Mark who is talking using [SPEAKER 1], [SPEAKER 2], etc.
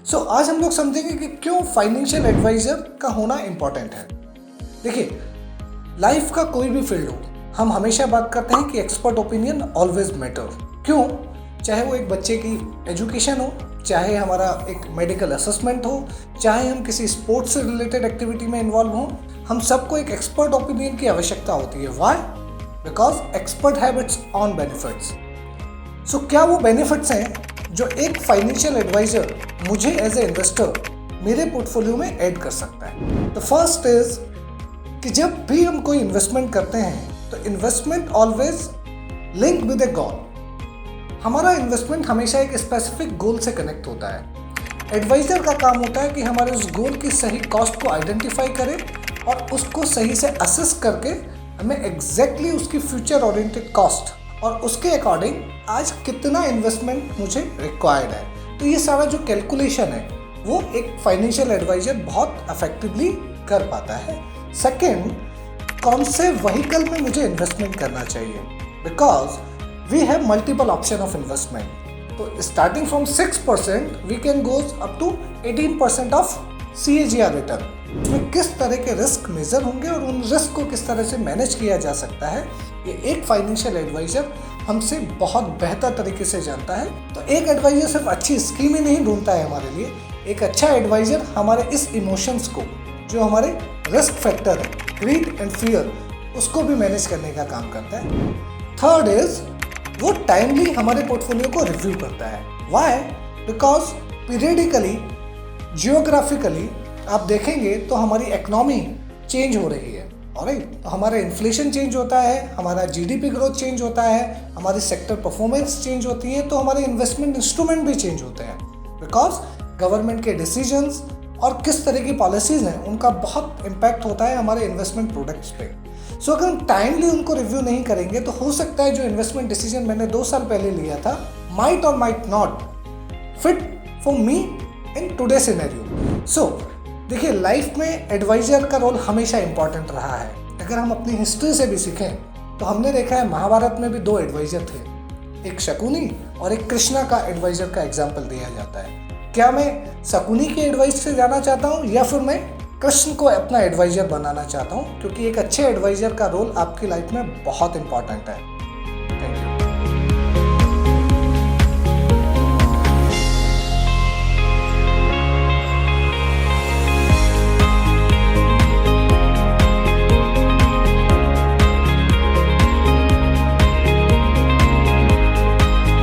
[SPEAKER 1] आज हम लोग समझेंगे कि क्यों फाइनेंशियल एडवाइजर का होना इम्पोर्टेंट है। देखिए, लाइफ का कोई भी फील्ड हो, हम हमेशा बात करते हैं कि एक्सपर्ट ओपिनियन ऑलवेज मैटर। क्यों? चाहे वो एक बच्चे की एजुकेशन हो, चाहे हमारा एक मेडिकल असेसमेंट हो, चाहे हम किसी स्पोर्ट्स से रिलेटेड एक्टिविटी में इन्वॉल्व हों, हम सबको एक एक्सपर्ट ओपिनियन की आवश्यकता होती है। Why? Because expert have it's on benefits. क्या वो बेनिफिट्स हैं जो एक फाइनेंशियल एडवाइजर मुझे एज ए इन्वेस्टर मेरे पोर्टफोलियो में ऐड कर सकता है? द फर्स्ट इज कि जब भी हम कोई इन्वेस्टमेंट करते हैं तो इन्वेस्टमेंट ऑलवेज लिंक विद ए गोल। हमारा इन्वेस्टमेंट हमेशा एक स्पेसिफिक गोल से कनेक्ट होता है। एडवाइजर का काम होता है कि हमारे उस गोल की सही कॉस्ट को आइडेंटिफाई करे और उसको सही से असेस करके हमें एग्जैक्टली उसकी फ्यूचर ओरिएंटेड कॉस्ट और उसके अकॉर्डिंग आज कितना इन्वेस्टमेंट मुझे रिक्वायर्ड है। तो ये सारा जो कैलकुलेशन है वो एक फाइनेंशियल एडवाइजर बहुत इफेक्टिवली कर पाता है। सेकेंड, कौन से व्हीकल में मुझे इन्वेस्टमेंट करना चाहिए? Because we have multiple option of investment. तो starting from 6% we can goes up to 18% of CAGR return. इसमें किस तरह के रिस्क मेजर होंगे और उन रिस्क को किस तरह से मैनेज किया जा सकता है, ये एक फाइनेंशियल एडवाइजर हमसे बहुत बेहतर तरीके से जानता है। तो एक एडवाइजर सिर्फ अच्छी स्कीम ही नहीं ढूंढता है हमारे लिए, एक अच्छा एडवाइजर हमारे इस इमोशंस को, जो हमारे रिस्क फैक्टर है, ग्रीड एंड फियर, उसको भी मैनेज करने का काम करता है। थर्ड इज, वो टाइमली हमारे पोर्टफोलियो को रिव्यू करता है। व्हाई? बिकॉज पीरियडिकली, जियोग्राफिकली आप देखेंगे तो हमारी इकोनॉमी चेंज हो रही है, ऑलराइट। तो हमारा इन्फ्लेशन चेंज होता है, हमारा GDP ग्रोथ चेंज होता है, हमारी सेक्टर परफॉर्मेंस चेंज होती है, तो हमारे इन्वेस्टमेंट इंस्ट्रूमेंट भी चेंज होते हैं। बिकॉज गवर्नमेंट के डिसीजंस और किस तरह की पॉलिसीज़ हैं उनका बहुत इम्पैक्ट होता है हमारे इन्वेस्टमेंट प्रोडक्ट्स पे। अगर हम टाइमली उनको रिव्यू नहीं करेंगे तो हो सकता है जो इन्वेस्टमेंट डिसीजन मैंने 2 साल पहले लिया था माइट और might not fit for me in today scenario. देखिए, लाइफ में एडवाइजर का रोल हमेशा इंपॉर्टेंट रहा है। अगर हम अपनी हिस्ट्री से भी सीखें तो हमने देखा है महाभारत में भी 2 एडवाइजर थे, एक शकुनी और एक कृष्णा का एडवाइजर का एग्जाम्पल दिया जाता है। क्या मैं शकुनी के एडवाइस से जाना चाहता हूँ या फिर मैं कृष्ण को अपना एडवाइजर बनाना चाहता हूँ? क्योंकि एक अच्छे एडवाइजर का रोल आपकी लाइफ में बहुत इंपॉर्टेंट है।